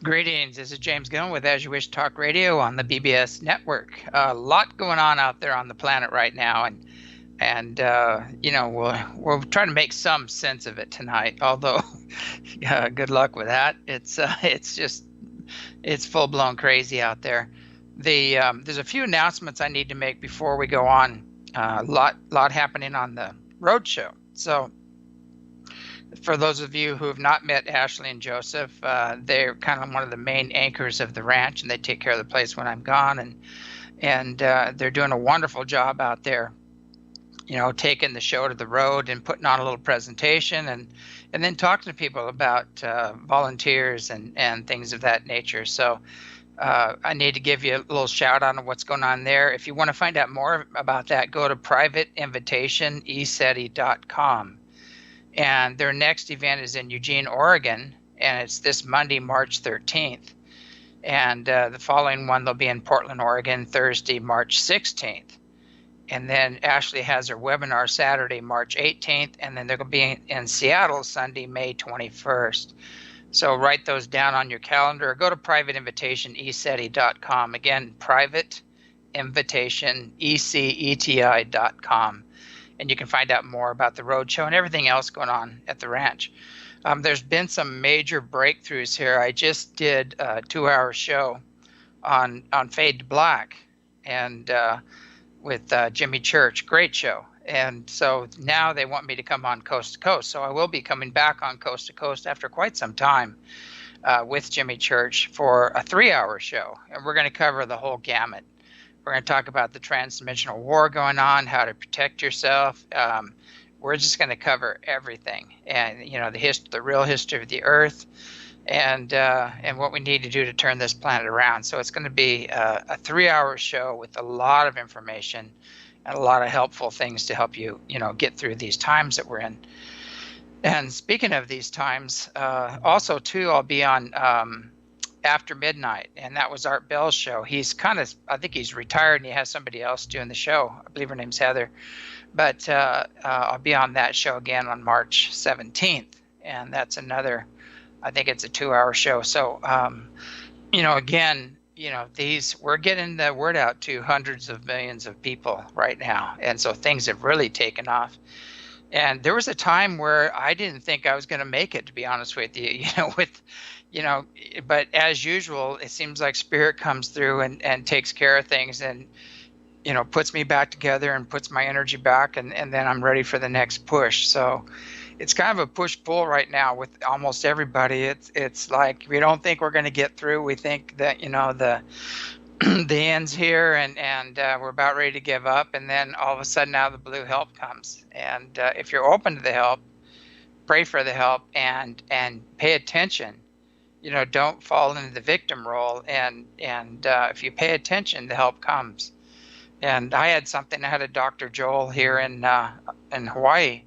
Greetings. This is James Gilliland with As You Wish Talk Radio on the BBS network. A lot going on out there on the planet right now, and we'll try to make some sense of it tonight. Although, good luck with that. It's full blown crazy out there. There's a few announcements I need to make before we go on. A lot happening on the road show. So, for those of you who have not met Ashley and Joseph, they're kind of one of the main anchors of the ranch, and they take care of the place when I'm gone, and they're doing a wonderful job out there, taking the show to the road and putting on a little presentation and then talking to people about volunteers and things of that nature. So I need to give you a little shout out on what's going on there. If you want to find out more about that, go to privateinvitationeseti.com. And their next event is in Eugene, Oregon, and it's this Monday, March 13th. And the following one, they'll be in Portland, Oregon, Thursday, March 16th. And then Ashley has her webinar Saturday, March 18th, and then they're going to be in Seattle Sunday, May 21st. So write those down on your calendar or go to privateinvitationeseti.com. Again, privateinvitationeseti.com. And you can find out more about the road show and everything else going on at the ranch. There's been some major breakthroughs here. I just did a 2-hour show on Fade to Black and with Jimmy Church. Great show. And so now they want me to come on Coast to Coast. So I will be coming back on Coast to Coast after quite some time with Jimmy Church for a 3-hour show. And we're going to cover the whole gamut. We're going to talk about the transdimensional war going on, how to protect yourself. We're just going to cover everything, and the real history of the Earth, and what we need to do to turn this planet around. So it's going to be a 3-hour show with a lot of information and a lot of helpful things to help you, get through these times that we're in. And speaking of these times, also too, I'll be on After Midnight, and that was Art Bell's show. I think he's retired and he has somebody else doing the show. I believe her name's Heather, but I'll be on that show again on March 17th, and that's another, I think it's a 2-hour show. So again, we're getting the word out to hundreds of millions of people right now, and so things have really taken off. And there was a time where I didn't think I was going to make it, to be honest with you, but as usual, it seems like Spirit comes through and takes care of things and, puts me back together and puts my energy back, and then I'm ready for the next push. So it's kind of a push-pull right now with almost everybody. It's like we don't think we're going to get through. We think that, the end's here and we're about ready to give up, and then all of a sudden out of the blue help comes. And if you're open to the help, pray for the help and pay attention. Don't fall into the victim role, and if you pay attention, the help comes. And I had a Dr. Joel here in Hawaii,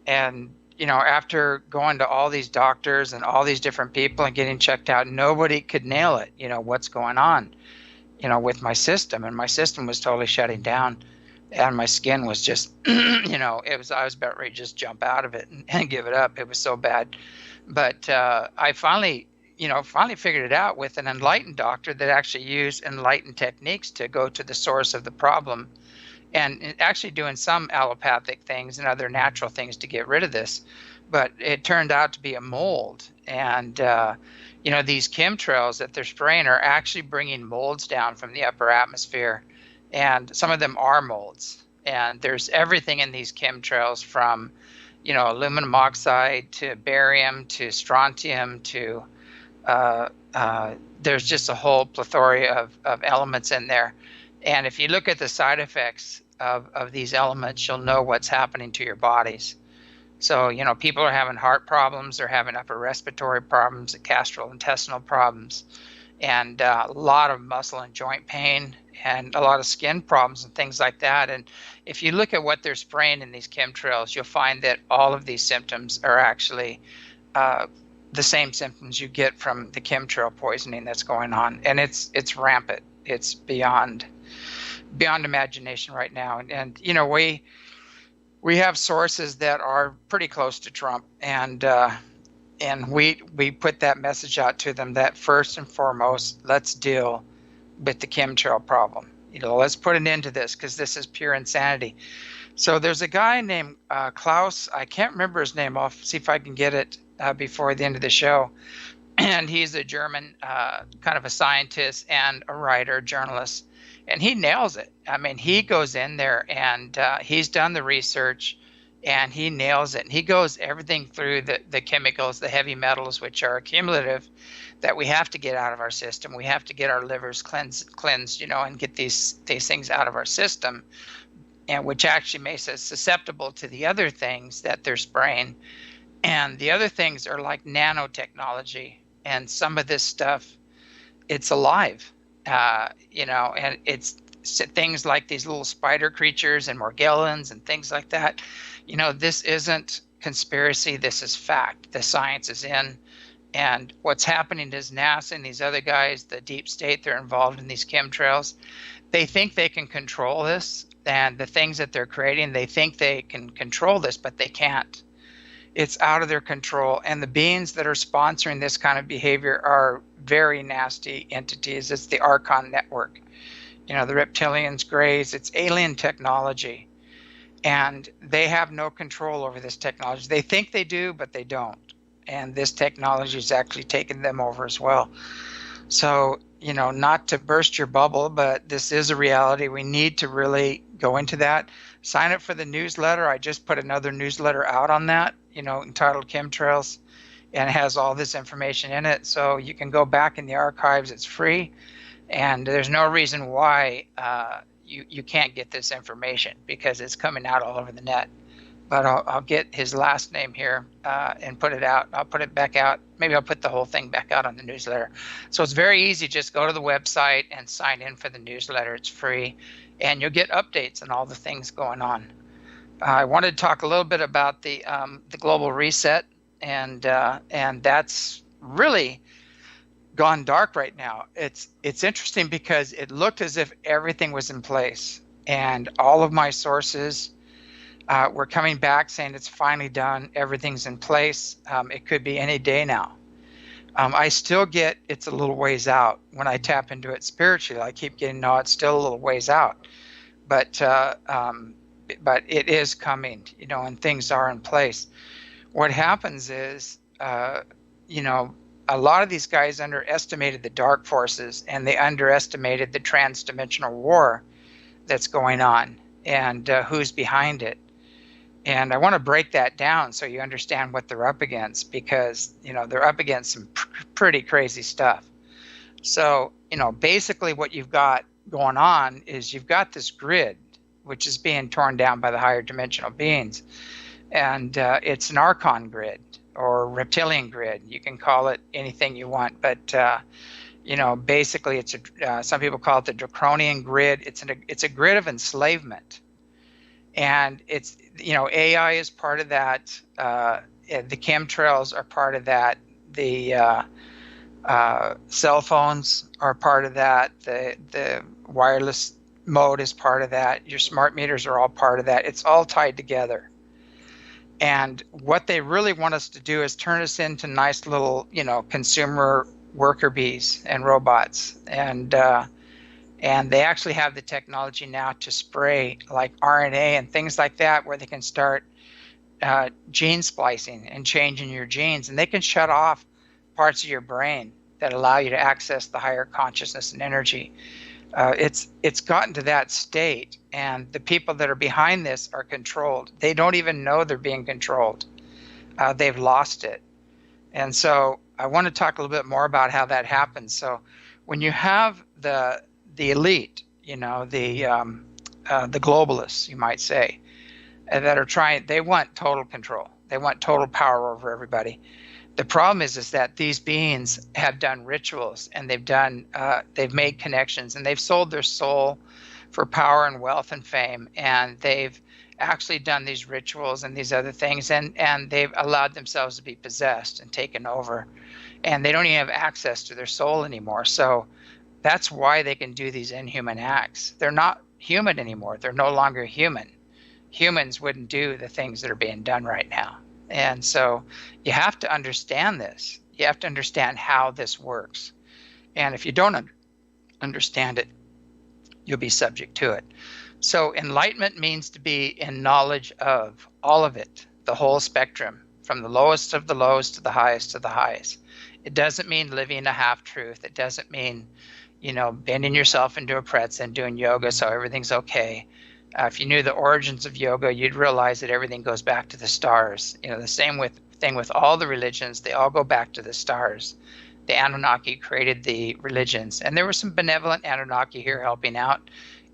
and after going to all these doctors and all these different people and getting checked out, nobody could nail it. What's going on, with my system, and my system was totally shutting down, and my skin was just, I was about ready to just jump out of it and give it up. It was so bad, but I finally figured it out with an enlightened doctor that actually used enlightened techniques to go to the source of the problem, and actually doing some allopathic things and other natural things to get rid of this. But it turned out to be a mold. And, these chemtrails that they're spraying are actually bringing molds down from the upper atmosphere. And some of them are molds. And there's everything in these chemtrails from, aluminum oxide to barium to strontium to there's just a whole plethora of elements in there. And if you look at the side effects of these elements, you'll know what's happening to your bodies. So, people are having heart problems, they're having upper respiratory problems, gastrointestinal problems, and a lot of muscle and joint pain, and a lot of skin problems and things like that. And if you look at what they're spraying in these chemtrails, you'll find that all of these symptoms are actually the same symptoms you get from the chemtrail poisoning that's going on. And it's rampant. It's beyond imagination right now. And we have sources that are pretty close to Trump, and And we put that message out to them that first and foremost, let's deal with the chemtrail problem. Let's put an end to this because this is pure insanity. So there's a guy named Klaus. I can't remember his name. I'll see if I can get it before the end of the show. And he's a German kind of a scientist and a writer, journalist, and he nails it. I mean, he goes in there and he's done the research, and he nails it. And he goes everything through the chemicals, the heavy metals, which are accumulative, that we have to get out of our system. We have to get our livers cleansed, and get these things out of our system, and which actually makes us susceptible to the other things that they're spraying. And the other things are like nanotechnology, and some of this stuff, it's alive, and it's things like these little spider creatures and Morgellons and things like that. This isn't conspiracy. This is fact. The science is in. And what's happening is NASA and these other guys, the deep state, they're involved in these chemtrails. They think they can control this, and the things that they're creating, they think they can control this, but they can't. It's out of their control. And the beings that are sponsoring this kind of behavior are very nasty entities. It's the Archon network, the reptilians, greys. It's alien technology. And they have no control over this technology. They think they do, but they don't. And this technology is actually taking them over as well. So, not to burst your bubble, but this is a reality. We need to really go into that. Sign up for the newsletter. I just put another newsletter out on that, entitled Chemtrails, and it has all this information in it. So you can go back in the archives. It's free, and there's no reason why you can't get this information, because it's coming out all over the net. But I'll get his last name here and put it out. I'll put it back out. Maybe I'll put the whole thing back out on the newsletter. So it's very easy. Just go to the website and sign in for the newsletter. It's free, and you'll get updates on all the things going on. I wanted to talk a little bit about the global reset, and that's really gone dark right now. It's interesting because it looked as if everything was in place, and all of my sources we're coming back saying it's finally done. Everything's in place. It could be any day now. I still get it's a little ways out when I tap into it spiritually. I keep getting, no, it's still a little ways out. But it is coming, and things are in place. What happens is, a lot of these guys underestimated the dark forces, and they underestimated the transdimensional war that's going on, and who's behind it. And I want to break that down so you understand what they're up against, because, they're up against some pretty crazy stuff. So, basically what you've got going on is you've got this grid, which is being torn down by the higher dimensional beings. And it's an Archon grid or reptilian grid. You can call it anything you want. But, basically it's some people call it the Draconian grid. It's a grid of enslavement. And it's, AI is part of that. The chemtrails are part of that. The cell phones are part of that. The wireless mode is part of that. Your smart meters are all part of that. It's all tied together. And what they really want us to do is turn us into nice little, consumer worker bees and robots. And they actually have the technology now to spray like RNA and things like that, where they can start gene splicing and changing your genes. And they can shut off parts of your brain that allow you to access the higher consciousness and energy. It's gotten to that state, and the people that are behind this are controlled. They don't even know they're being controlled. They've lost it. And so I want to talk a little bit more about how that happens. So when you have the elite, the globalists, you might say, that are trying, they want total control. They want total power over everybody. The problem is that these beings have done rituals, and they've made connections, and they've sold their soul for power and wealth and fame, and they've actually done these rituals and these other things, and they've allowed themselves to be possessed and taken over, and they don't even have access to their soul anymore. So that's why they can do these inhuman acts. They're not human anymore. They're no longer human. Humans wouldn't do the things that are being done right now. And so you have to understand this. You have to understand how this works. And if you don't understand it, you'll be subject to it. So enlightenment means to be in knowledge of all of it, the whole spectrum, from the lowest of the lows to the highest of the highest. It doesn't mean living a half-truth. It doesn't mean, bending yourself into a pretzel and doing yoga so everything's okay. If you knew the origins of yoga, you'd realize that everything goes back to the stars. The same thing with all the religions, they all go back to the stars. The Anunnaki created the religions, and there were some benevolent Anunnaki here helping out,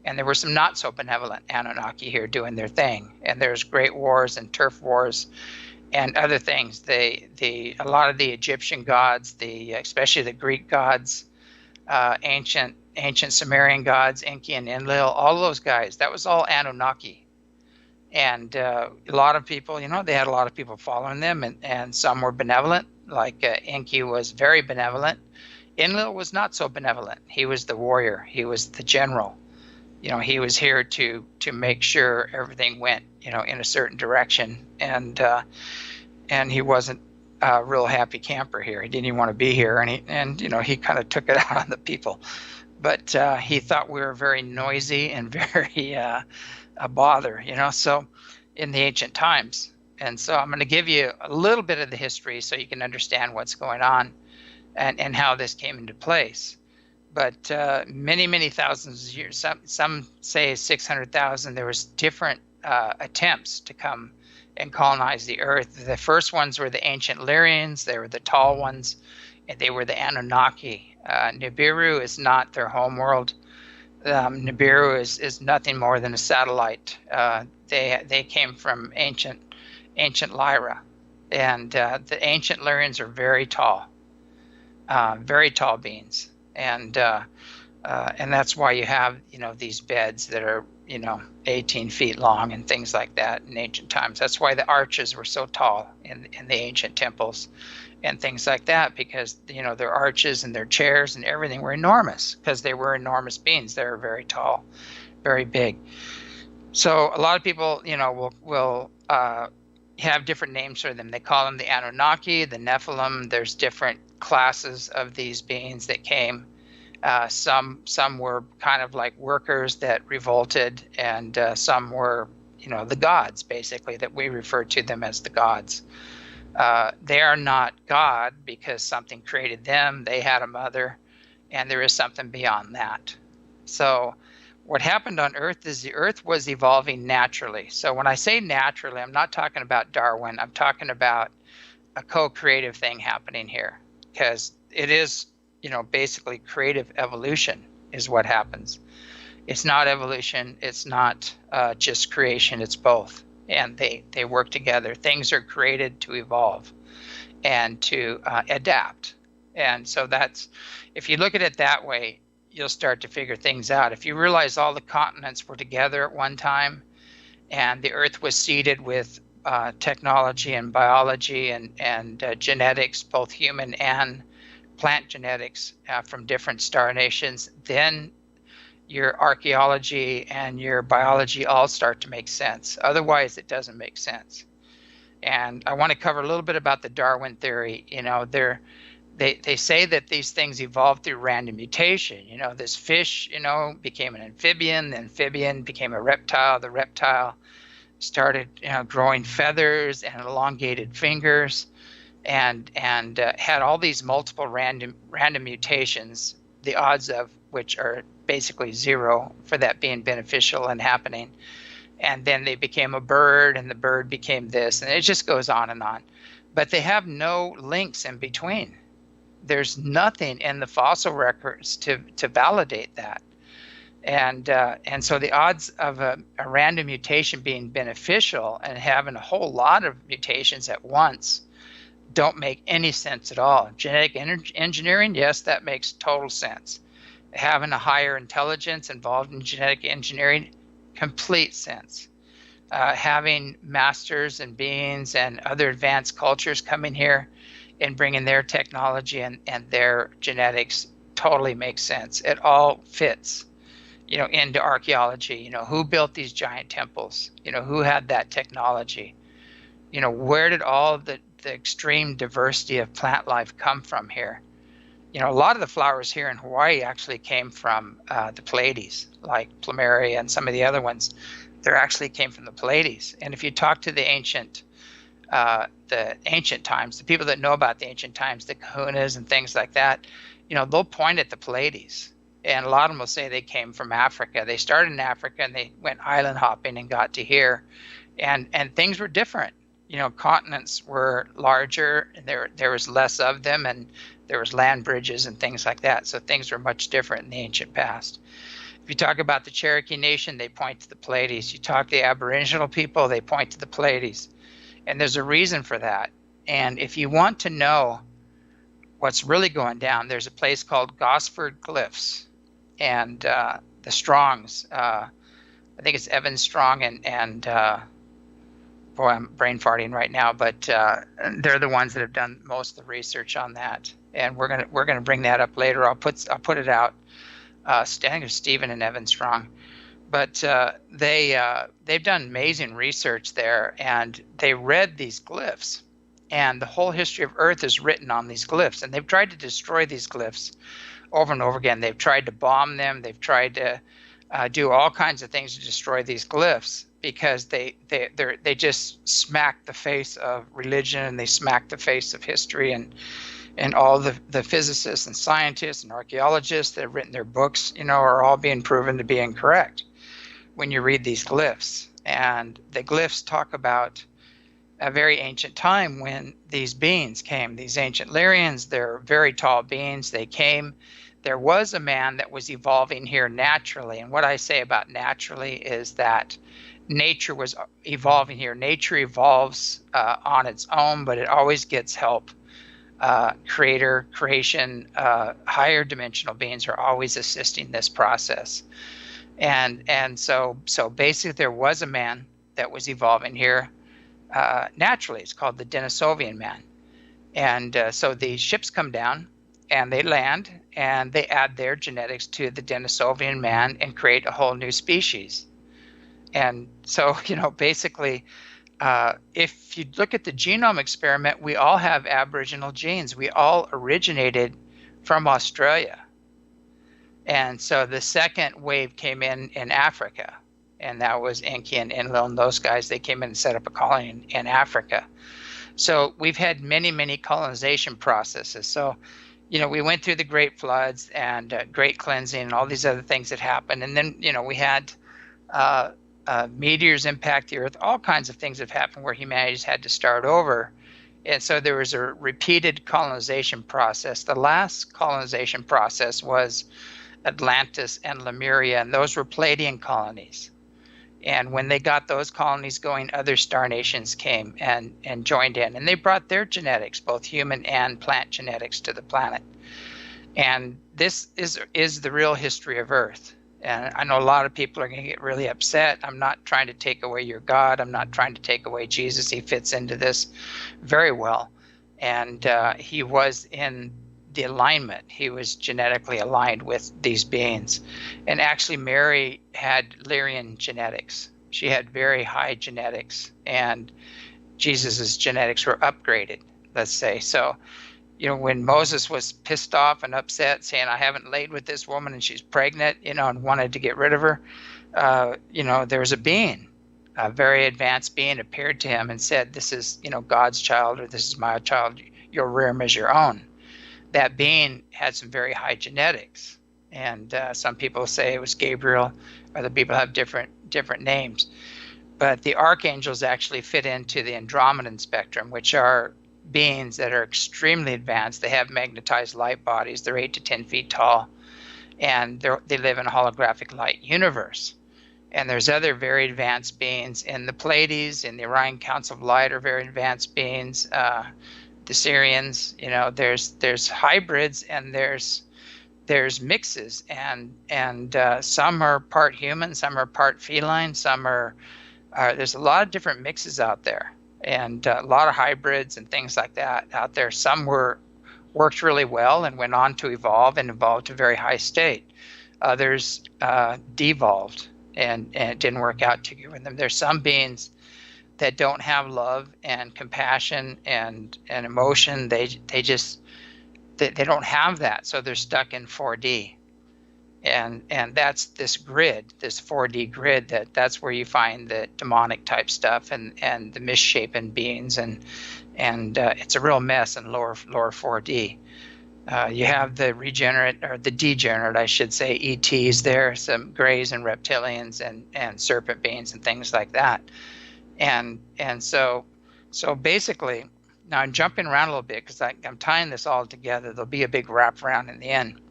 and there were some not so benevolent Anunnaki here doing their thing. And there's great wars and turf wars and other things. A lot of the Egyptian gods, especially the Greek gods, ancient Sumerian gods, Enki and Enlil, all of those guys, that was all Anunnaki. And a lot of people, they had a lot of people following them, and some were benevolent, like Enki was very benevolent. Enlil was not so benevolent. He was the warrior. He was the general. He was here to make sure everything went, in a certain direction. And he wasn't a real happy camper here. He didn't even want to be here. And he kind of took it out on the people. But he thought we were very noisy and very a bother, so in the ancient times. And so I'm going to give you a little bit of the history so you can understand what's going on and how this came into place. But many, many thousands of years, some say 600,000, there was different attempts to come and colonize the earth. The first ones were the ancient Lyrians. They were the tall ones, and they were the Anunnaki. Nibiru is not their home world. Nibiru is nothing more than a satellite. They came from ancient Lyra, and the ancient Lyrians are very tall beings, and that's why you have these beds that are 18 feet long and things like that in ancient times. That's why the arches were so tall in the ancient temples and things like that, because their arches and their chairs and everything were enormous, because they were enormous beings. They were very tall, very big. So a lot of people will have different names for them. They call them the Anunnaki, the Nephilim. There's different classes of these beings that came. Some were kind of like workers that revolted, and some were the gods, basically, that we refer to them as the gods. They are not God because something created them. They had a mother, and there is something beyond that. So what happened on Earth is the Earth was evolving naturally. So when I say naturally, I'm not talking about Darwin. I'm talking about a co-creative thing happening here, because it is, basically creative evolution is what happens. It's not evolution. It's not just creation. It's both. And they work together. Things are created to evolve and to adapt. And so if you look at it that way, you'll start to figure things out. If you realize all the continents were together at one time, and the Earth was seeded with technology and biology and genetics, both human and plant genetics from different star nations, then your archaeology and your biology all start to make sense. Otherwise, it doesn't make sense. And I want to cover a little bit about the Darwin theory. They say that these things evolved through random mutation. This fish, became an amphibian. The amphibian became a reptile. The reptile started, growing feathers and elongated fingers, and had all these multiple random mutations, the odds of which are basically zero for that being beneficial and happening. And then they became a bird, and the bird became this, and it just goes on and on. But they have no links in between. There's nothing in the fossil records to validate that. And so the odds of a random mutation being beneficial and having a whole lot of mutations at once don't make any sense at all. Genetic engineering, yes, that makes total sense. Having a higher intelligence involved in genetic engineering, complete sense. Having masters and beings and other advanced cultures coming here and bringing their technology and their genetics totally makes sense. It all fits, into archaeology. Who built these giant temples? Who had that technology? Where did all the extreme diversity of plant life come from here? A lot of the flowers here in Hawaii actually came from the Pleiades, like plumeria and some of the other ones. They actually came from the Pleiades. And if you talk to the ancient times, the people that know about the ancient times, the kahunas and things like that, they'll point at the Pleiades. And a lot of them will say they came from Africa. They started in Africa and they went island hopping and got to here. And things were different. Continents were larger and there was less of them, and there was land bridges and things like that. So things were much different in the ancient past. If you talk about the Cherokee Nation, they point to the Pleiades. You talk to the Aboriginal people, they point to the Pleiades. And there's a reason for that. And if you want to know what's really going down, there's a place called Gosford Glyphs. And the Strongs, I think it's Evan Strong and boy, I'm brain farting right now, but they're the ones that have done most of the research on that. And we're gonna bring that up later. I'll put it out. I think it's Stephen and Evan Strong, but they've done amazing research there, and they read these glyphs, and the whole history of Earth is written on these glyphs. And they've tried to destroy these glyphs over and over again. They've tried to bomb them. They've tried to do all kinds of things to destroy these glyphs, because they just smack the face of religion, and they smack the face of history, and all the physicists and scientists and archaeologists that have written their books, are all being proven to be incorrect when you read these glyphs. And the glyphs talk about a very ancient time when these beings came, these ancient Lyrians. They're very tall beings. They came. There was a man that was evolving here naturally. And what I say about naturally is that nature was evolving here. Nature evolves on its own, but it always gets help. Creation, higher dimensional beings are always assisting this process. And so basically there was a man that was evolving here naturally. It's called the Denisovian man. And so the ships come down and they land and they add their genetics to the Denisovian man and create a whole new species. And so, basically, if you look at the genome experiment, we all have Aboriginal genes. We all originated from Australia. And so the second wave came in Africa, and that was Enki and Enlil and those guys. They came in and set up a colony in Africa. So we've had many, many colonization processes. So, we went through the Great Floods and Great Cleansing and all these other things that happened. And then, we had meteors impact the Earth. All kinds of things have happened where humanity's had to start over. And so there was a repeated colonization process. The last colonization process was Atlantis and Lemuria, and those were Pleiadian colonies. And when they got those colonies going, other star nations came and joined in. And they brought their genetics, both human and plant genetics, to the planet. And this is the real history of Earth. And I know a lot of people are going to get really upset. I'm not trying to take away your God. I'm not trying to take away Jesus. He fits into this very well. And he was in the alignment. He was genetically aligned with these beings. And actually, Mary had Lyrian genetics. She had very high genetics. And Jesus's genetics were upgraded, let's say. So, when Moses was pissed off and upset, saying, I haven't laid with this woman and she's pregnant, and wanted to get rid of her, there was a being, a very advanced being appeared to him and said, this is, God's child, or this is my child, you'll rear him as your own. That being had some very high genetics. And some people say it was Gabriel, other people have different names. But the archangels actually fit into the Andromedan spectrum, which are beings that are extremely advanced. They have magnetized light bodies. They're 8 to 10 feet tall, and they live in a holographic light universe. And there's other very advanced beings in the Pleiades, in the Orion Council of Light are very advanced beings. The Syrians, there's hybrids and there's mixes, and some are part human, some are part feline, some are there's a lot of different mixes out there. And a lot of hybrids and things like that out there. Some worked really well and went on to evolve and evolved to a very high state. Others devolved and it didn't work out too good with them. There's some beings that don't have love and compassion and emotion. They just they don't have that, so they're stuck in 4D. And that's this grid, this 4D grid, that's where you find the demonic type stuff and the misshapen beings, and it's a real mess in lower 4D. You have the regenerate, or the degenerate, I should say, ETs there, some greys and reptilians and serpent beings and things like that. And so basically, now I'm jumping around a little bit because I'm tying this all together. There'll be a big wraparound in the end.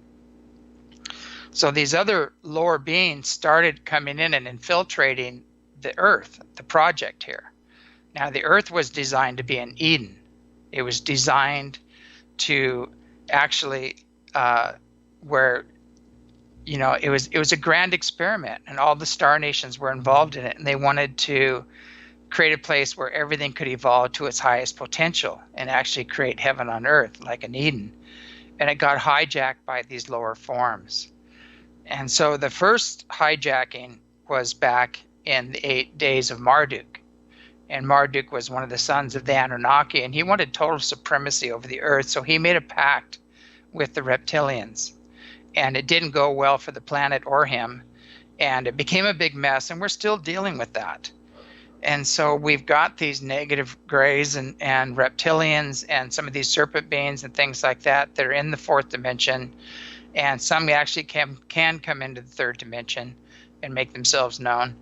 So these other lower beings started coming in and infiltrating the Earth, the project here. Now, the Earth was designed to be an Eden. It was designed to actually where, you know, it was a grand experiment, and all the star nations were involved in it, and they wanted to create a place where everything could evolve to its highest potential and actually create heaven on earth like an Eden. And it got hijacked by these lower forms. And so the first hijacking was back in the 8 days of Marduk. And Marduk was one of the sons of the Anunnaki, and he wanted total supremacy over the earth, so he made a pact with the reptilians. And it didn't go well for the planet or him, and it became a big mess, and we're still dealing with that. And so we've got these negative grays and reptilians and some of these serpent beings and things like that that are in the fourth dimension. And some actually can come into the third dimension and make themselves known.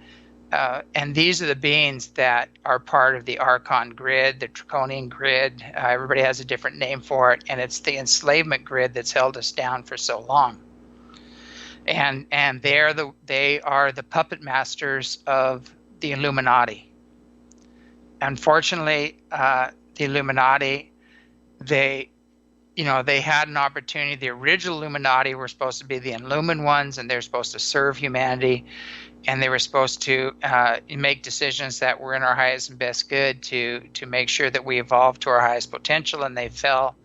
And these are the beings that are part of the Archon grid, the Draconian grid. Everybody has a different name for it. And it's the enslavement grid that's held us down for so long. And they are the puppet masters of the Illuminati. Unfortunately, the Illuminati, they had an opportunity. The original Illuminati were supposed to be the Illumined ones, and they're supposed to serve humanity, and they were supposed to make decisions that were in our highest and best good to make sure that we evolved to our highest potential, and they fell,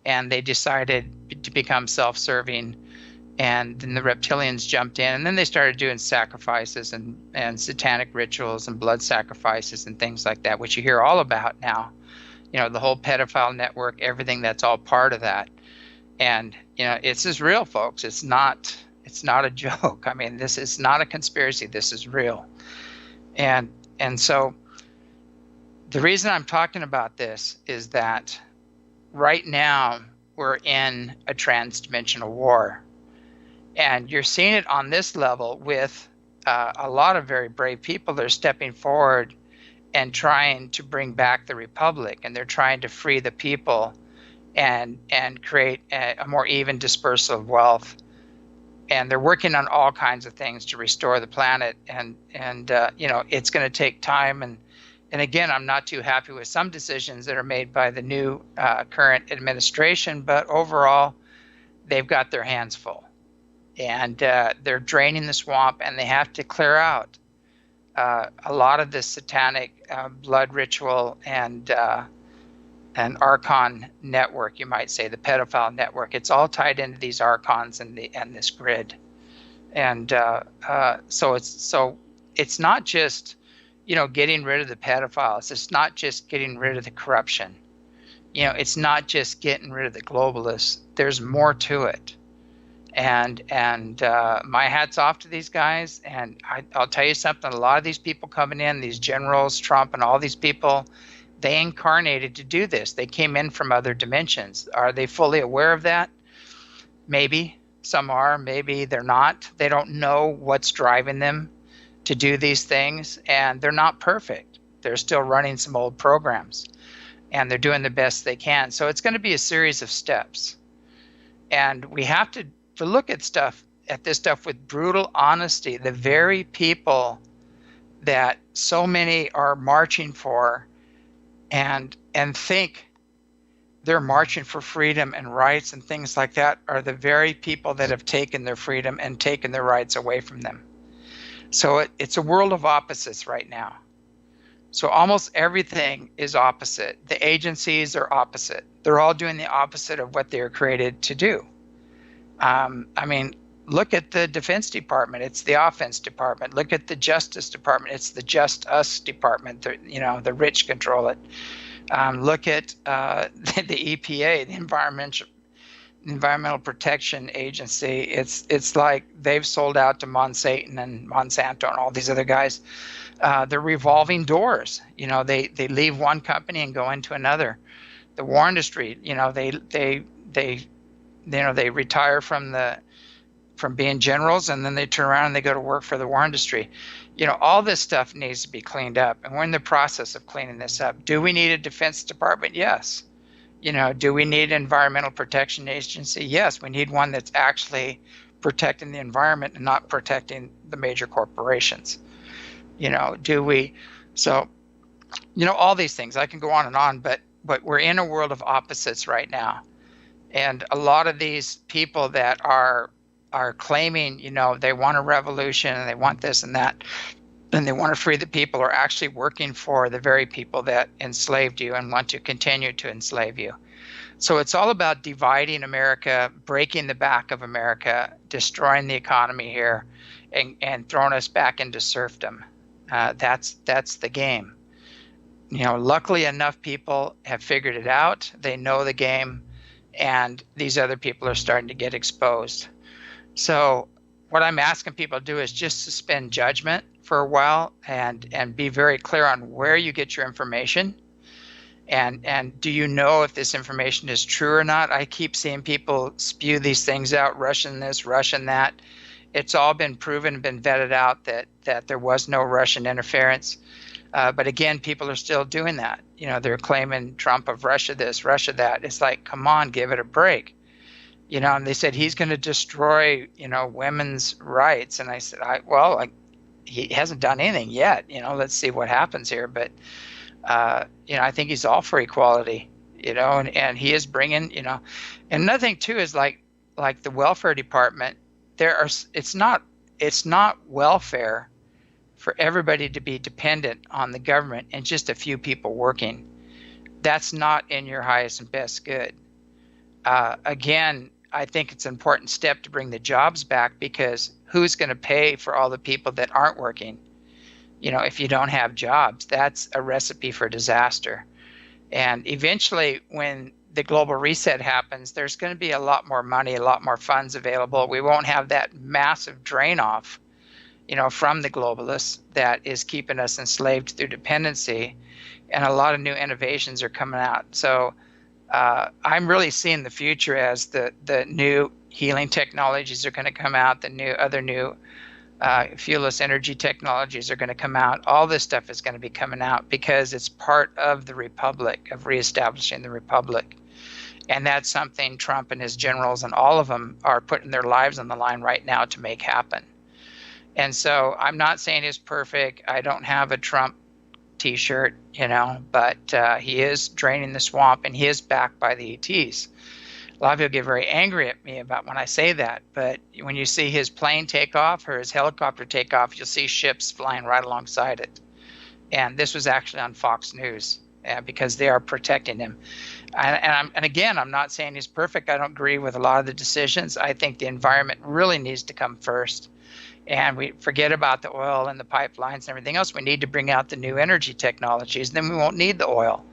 and they decided to become self-serving, and then the reptilians jumped in, and then they started doing sacrifices and satanic rituals and blood sacrifices and things like that, which you hear all about now. You know, the whole pedophile network, everything that's all part of that. And, you know, it's just real, folks. It's not a joke. I mean, this is not a conspiracy. This is real. And so the reason I'm talking about this is that right now we're in a transdimensional war. And you're seeing it on this level with a lot of very brave people that are stepping forward and trying to bring back the republic, and they're trying to free the people and create a more even dispersal of wealth. And they're working on all kinds of things to restore the planet. And you know, it's going to take time. And again, I'm not too happy with some decisions that are made by the new current administration, but overall, they've got their hands full. And they're draining the swamp, and they have to clear out a lot of this satanic blood ritual and Archon network, you might say, the pedophile network. It's all tied into these Archons and this grid. And so it's not just, you know, getting rid of the pedophiles. It's not just getting rid of the corruption. You know, it's not just getting rid of the globalists. There's more to it. And my hat's off to these guys. And I'll tell you something, a lot of these people coming in, these generals, Trump and all these people, they incarnated to do this. They came in from other dimensions. Are they fully aware of that? Maybe. Some are, maybe they're not. They don't know what's driving them to do these things. And they're not perfect. They're still running some old programs. And they're doing the best they can. So it's going to be a series of steps. And we have to look at this stuff with brutal honesty. The very people that so many are marching for and think they're marching for freedom and rights and things like that are the very people that have taken their freedom and taken their rights away from them. So it's a world of opposites right now. So almost everything is opposite. The agencies are opposite. They're all doing the opposite of what they were created to do. I mean, look at the Defense Department, it's the Offense Department. Look at the Justice Department, it's the Just Us Department. The rich control it. Look at the EPA, the Environmental Protection Agency. It's like they've sold out to Monsanto and all these other guys. They're revolving doors. They leave one company and go into another. The war industry, they retire from being generals, and then they turn around and they go to work for the war industry. All this stuff needs to be cleaned up, and we're in the process of cleaning this up. Do we need a Defense Department? Yes. Do we need an Environmental Protection Agency? Yes. We need one that's actually protecting the environment and not protecting the major corporations. Do we? So, all these things. I can go on, but we're in a world of opposites right now. And a lot of these people that are claiming, they want a revolution and they want this and that, and they want to free the people, are actually working for the very people that enslaved you and want to continue to enslave you. So it's all about dividing America, breaking the back of America, destroying the economy here, and throwing us back into serfdom. That's the game. Luckily enough, people have figured it out. They know the game, and these other people are starting to get exposed. So what I'm asking people to do is just suspend judgment for a while and be very clear on where you get your information. And do you know if this information is true or not? I keep seeing people spew these things out, Russian this, Russian that. It's all been proven and been vetted out that there was no Russian interference. But again, people are still doing that. They're claiming Trump of Russia this, Russia that. It's like, come on, give it a break. And they said he's going to destroy, women's rights. And I said, he hasn't done anything yet. Let's see what happens here. But, I think he's all for equality, and he is bringing, and another thing too is like the welfare department. It's not welfare for everybody to be dependent on the government and just a few people working. That's not in your highest and best good. Again, I think it's an important step to bring the jobs back, because who's going to pay for all the people that aren't working? If you don't have jobs, that's a recipe for disaster. And eventually, when the global reset happens, there's going to be a lot more money, a lot more funds available. We won't have that massive drain off, from the globalists that is keeping us enslaved through dependency. And a lot of new innovations are coming out. So I'm really seeing the future as the new healing technologies are going to come out, the other new fuelless energy technologies are going to come out. All this stuff is going to be coming out because it's part of the republic, of reestablishing the republic. And that's something Trump and his generals and all of them are putting their lives on the line right now to make happen. And so I'm not saying he's perfect. I don't have a Trump T-shirt, but he is draining the swamp, and he is backed by the ETs. A lot of people get very angry at me about when I say that, but when you see his plane take off or his helicopter take off, you'll see ships flying right alongside it. And this was actually on Fox News, because they are protecting him. And again, I'm not saying he's perfect. I don't agree with a lot of the decisions. I think the environment really needs to come first. And we forget about the oil and the pipelines and everything else. We need to bring out the new energy technologies. Then we won't need the oil.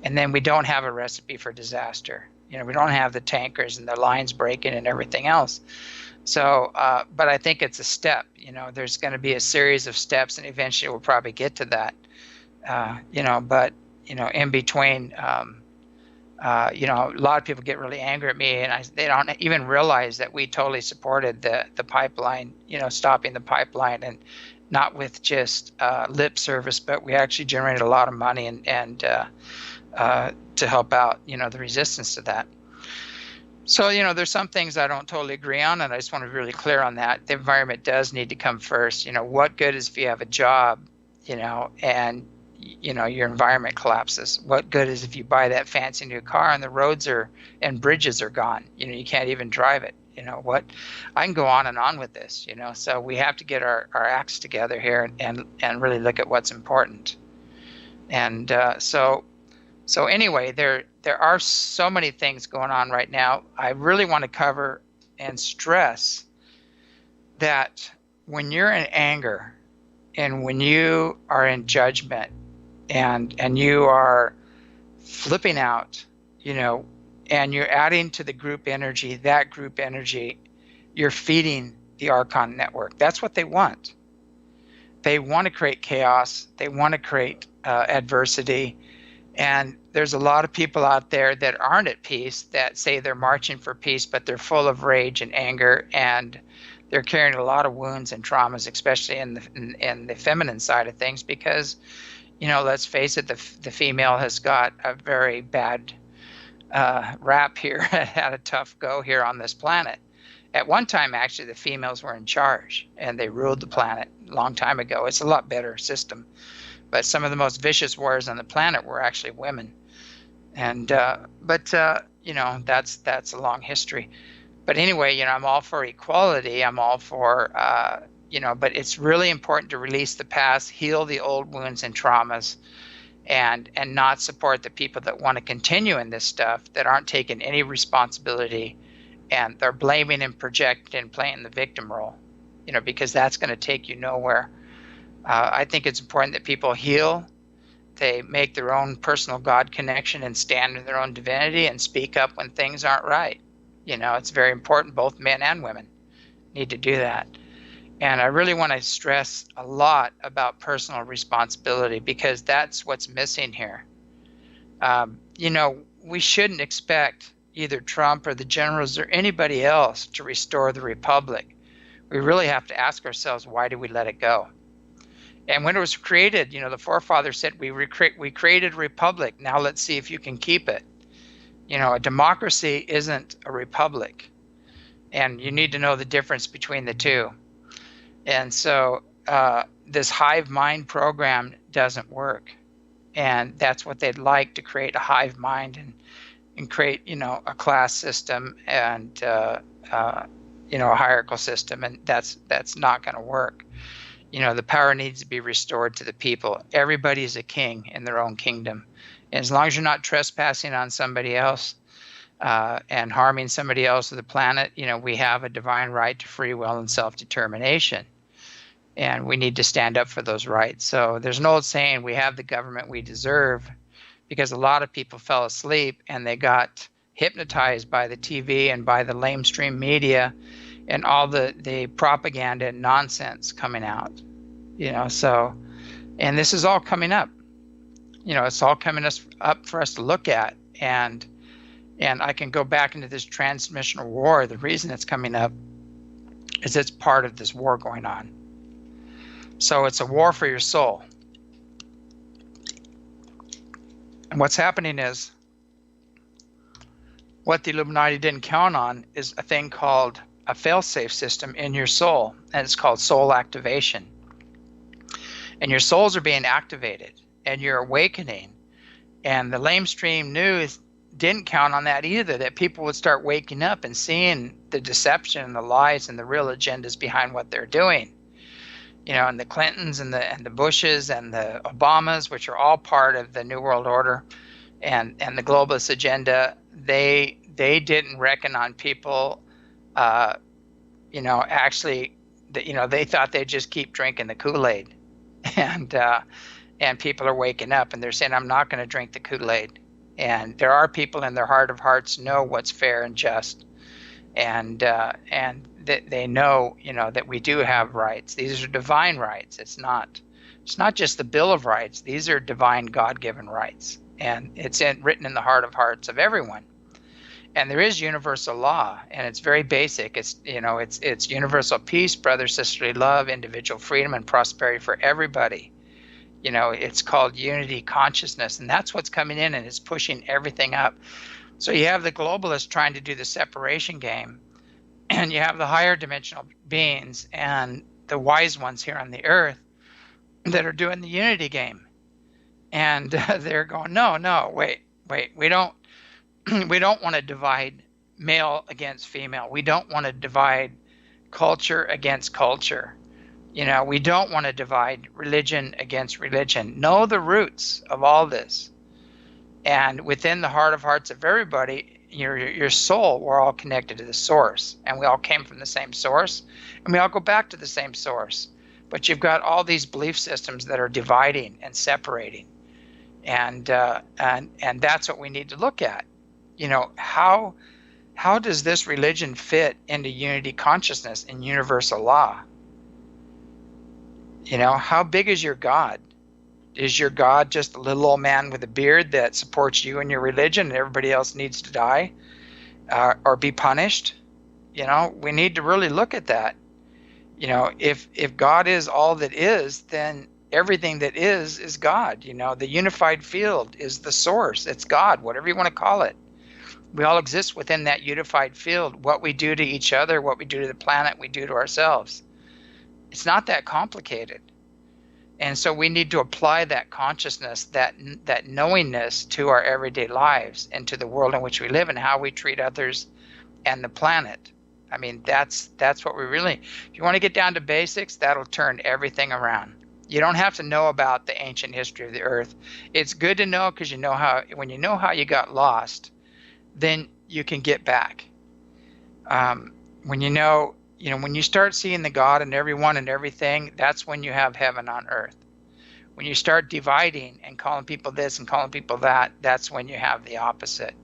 And then we don't have a recipe for disaster. We don't have the tankers and the lines breaking and everything else. So, but I think it's a step. There's going to be a series of steps, and eventually we'll probably get to that. But in between, a lot of people get really angry at me, and they don't even realize that we totally supported the pipeline, stopping the pipeline, and not with just lip service, but we actually generated a lot of money and to help out, the resistance to that. So, there's some things I don't totally agree on, and I just want to be really clear on that. The environment does need to come first. What good is if you have a job, and your environment collapses? What good is if you buy that fancy new car and the roads and bridges are gone? You can't even drive it. What? I can go on and on with this. So we have to get our acts together here and really look at what's important. And so anyway, there are so many things going on right now. I really want to cover and stress that when you're in anger and when you are in judgment and you are flipping out, and you're adding to the group energy, that group energy, you're feeding the Archon network. That's what they want. They want to create chaos. They want to create adversity. And there's a lot of people out there that aren't at peace, that say they're marching for peace, but they're full of rage and anger, and they're carrying a lot of wounds and traumas, especially in the feminine side of things, because, let's face it, the female has got a very bad rap here, had a tough go here on this planet. At one time, actually, the females were in charge, and they ruled the planet a long time ago. It's a lot better system. But some of the most vicious warriors on the planet were actually women. And, that's a long history. But anyway, I'm all for equality. I'm all for, but it's really important to release the past, heal the old wounds and traumas, and not support the people that want to continue in this stuff, that aren't taking any responsibility, and they're blaming and projecting and playing the victim role, because that's going to take you nowhere. I think it's important that people heal, they make their own personal God connection and stand in their own divinity and speak up when things aren't right. It's very important. Both men and women need to do that. And I really want to stress a lot about personal responsibility, because that's what's missing here. We shouldn't expect either Trump or the generals or anybody else to restore the republic. We really have to ask ourselves, why did we let it go? And when it was created, the forefathers said, we created a republic. Now let's see if you can keep it. A democracy isn't a republic. And you need to know the difference between the two. And so this hive mind program doesn't work. And that's what they'd like, to create a hive mind and create, a class system and, a hierarchical system. And that's not going to work. The power needs to be restored to the people. Everybody is a king in their own kingdom. And as long as you're not trespassing on somebody else and harming somebody else or the planet, we have a divine right to free will and self-determination. And we need to stand up for those rights. So there's an old saying, we have the government we deserve, because a lot of people fell asleep and they got hypnotized by the TV and by the lamestream media and all the propaganda and nonsense coming out, and this is all coming up, it's all coming up for us to look at. And I can go back into this transmissional war. The reason it's coming up is it's part of this war going on. So it's a war for your soul. And what's happening is, what the Illuminati didn't count on is a thing called a fail-safe system in your soul, and it's called soul activation. And your souls are being activated, and you're awakening. And the lamestream news didn't count on that either, that people would start waking up and seeing the deception and the lies and the real agendas behind what they're doing. And the Clintons and the Bushes and the Obamas, which are all part of the New World Order and the globalist agenda, they didn't reckon on people. Actually, they thought they'd just keep drinking the Kool-Aid, and people are waking up and they're saying, I'm not going to drink the Kool-Aid. And there are people in their heart of hearts know what's fair and just, and they know, that we do have rights. These are divine rights. It's not just the Bill of Rights. These are divine, God-given rights, and it's written in the heart of hearts of everyone. And there is universal law, and it's very basic. It's universal peace, brother, sisterly love, individual freedom, and prosperity for everybody. It's called unity consciousness, and that's what's coming in, and it's pushing everything up. So you have the globalists trying to do the separation game, and you have the higher dimensional beings and the wise ones here on the earth that are doing the unity game. And they're going, no, wait, we don't want to divide male against female. We don't want to divide culture against culture. We don't want to divide religion against religion. Know the roots of all this. And within the heart of hearts of everybody, your soul, we're all connected to the source, and we all came from the same source, and we all go back to the same source. But you've got all these belief systems that are dividing and separating, and that's what we need to look at. How does this religion fit into unity consciousness and universal law? How big is your God? Is your God just a little old man with a beard that supports you and your religion, and everybody else needs to die or be punished? We need to really look at that. If God is all that is, then everything that is God. The unified field is the source. It's God, whatever you want to call it. We all exist within that unified field. What we do to each other, what we do to the planet, we do to ourselves. It's not that complicated. And so we need to apply that consciousness, that knowingness to our everyday lives and to the world in which we live and how we treat others and the planet. I mean, that's what we really, if you want to get down to basics, that'll turn everything around. You don't have to know about the ancient history of the earth. It's good to know, because when you know how you got lost, then you can get back. When when you start seeing the God in everyone and everything, that's when you have heaven on earth. When you start dividing and calling people this and calling people that, that's when you have the opposite.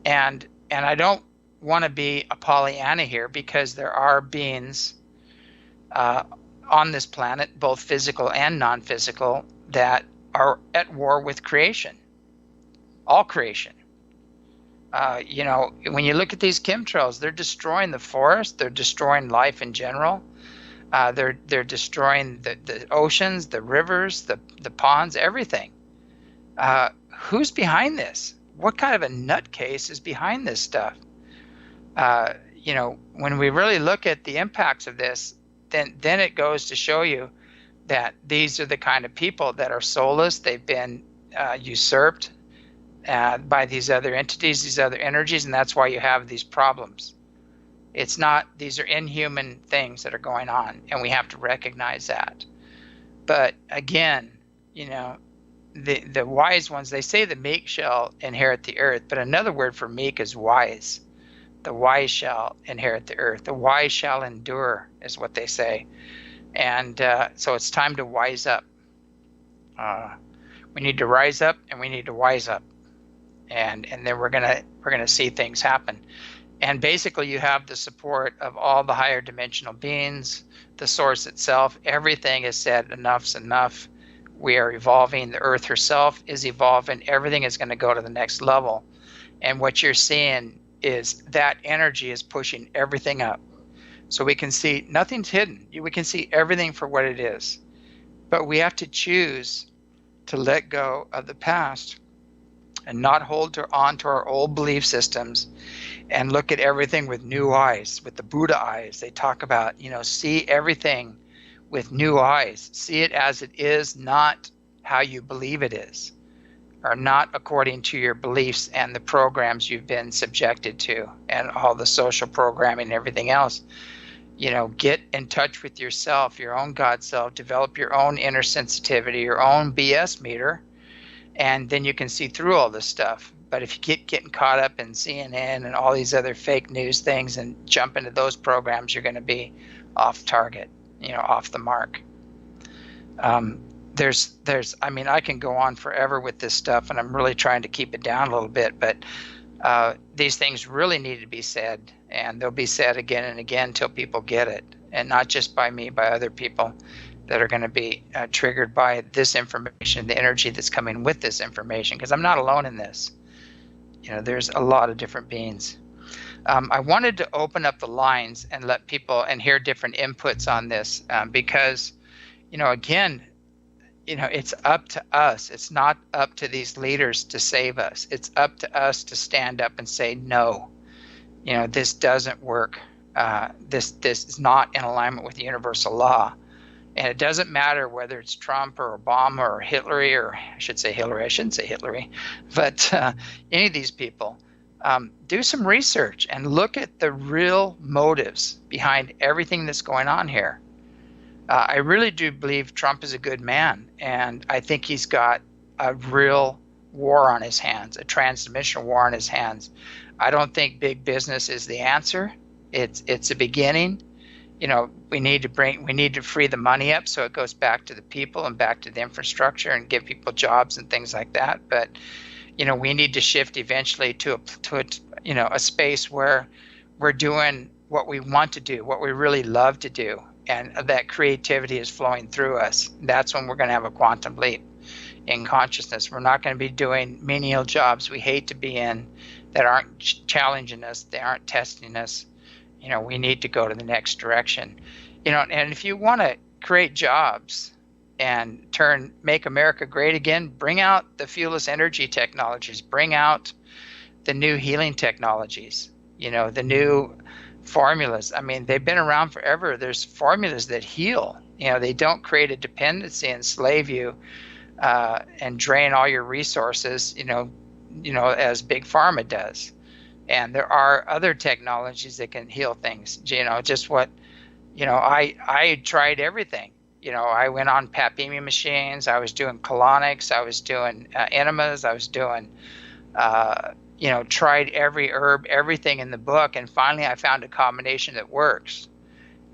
And I don't want to be a Pollyanna here, because there are beings on this planet, both physical and non-physical, that are at war with creation, all creation. When you look at these chemtrails, they're destroying the forest, they're destroying life in general, they're destroying the oceans, the rivers, the ponds, everything. Who's behind this? What kind of a nutcase is behind this stuff? When we really look at the impacts of this, then it goes to show you that these are the kind of people that are soulless. They've been usurped by these other entities, these other energies, and that's why you have these problems. It's not, these are inhuman things that are going on, and we have to recognize that. But again, the wise ones, they say the meek shall inherit the earth, but another word for meek is wise. The wise shall inherit the earth. The wise shall endure, is what they say. And so it's time to wise up. We need to rise up, and we need to wise up. And then we're gonna see things happen. And basically you have the support of all the higher dimensional beings, the source itself. Everything is said, enough's enough. We are evolving. The earth herself is evolving. Everything is going to go to the next level. And what you're seeing is that energy is pushing everything up. So we can see nothing's hidden. We can see everything for what it is. But we have to choose to let go of the past and not hold on to our old belief systems, and look at everything with new eyes, with the Buddha eyes. They talk about, see everything with new eyes. See it as it is, not how you believe it is, or not according to your beliefs and the programs you've been subjected to, and all the social programming and everything else. Get in touch with yourself, your own God self, develop your own inner sensitivity, your own BS meter, and then you can see through all this stuff. But if you keep getting caught up in CNN and all these other fake news things and jump into those programs, you're going to be off target, off the mark. I can go on forever with this stuff, and I'm really trying to keep it down a little bit, but these things really need to be said, and they'll be said again and again till people get it, and not just by me, by other people that are going to be triggered by this information, the energy that's coming with this information, because I'm not alone in this. There's a lot of different beings. I wanted to open up the lines and let people and hear different inputs on this, because, again, it's up to us. It's not up to these leaders to save us. It's up to us to stand up and say, no, this doesn't work. This is not in alignment with universal law. And it doesn't matter whether it's Trump or Obama or Hillary, or I should say Hillary, I shouldn't say Hillary, but any of these people, do some research and look at the real motives behind everything that's going on here. I really do believe Trump is a good man, and I think he's got a real war on his hands, a transdimensional war on his hands. I don't think big business is the answer. It's a beginning. We need to free the money up so it goes back to the people and back to the infrastructure and give people jobs and things like that. But we need to shift eventually to a space where we're doing what we want to do, what we really love to do, and that creativity is flowing through us. That's when we're going to have a quantum leap in consciousness. We're not going to be doing menial jobs we hate to be in that aren't challenging us, they aren't testing us. We need to go to the next direction. And if you want to create jobs and make America great again, bring out the fuelless energy technologies, bring out the new healing technologies, the new formulas. I mean, they've been around forever. There's formulas that heal. They don't create a dependency, enslave you, and drain all your resources, as Big Pharma does. And there are other technologies that can heal things. Just what, I tried everything. I went on Papimi machines. I was doing colonics. I was doing enemas. I was doing, tried every herb, everything in the book. And finally, I found a combination that works.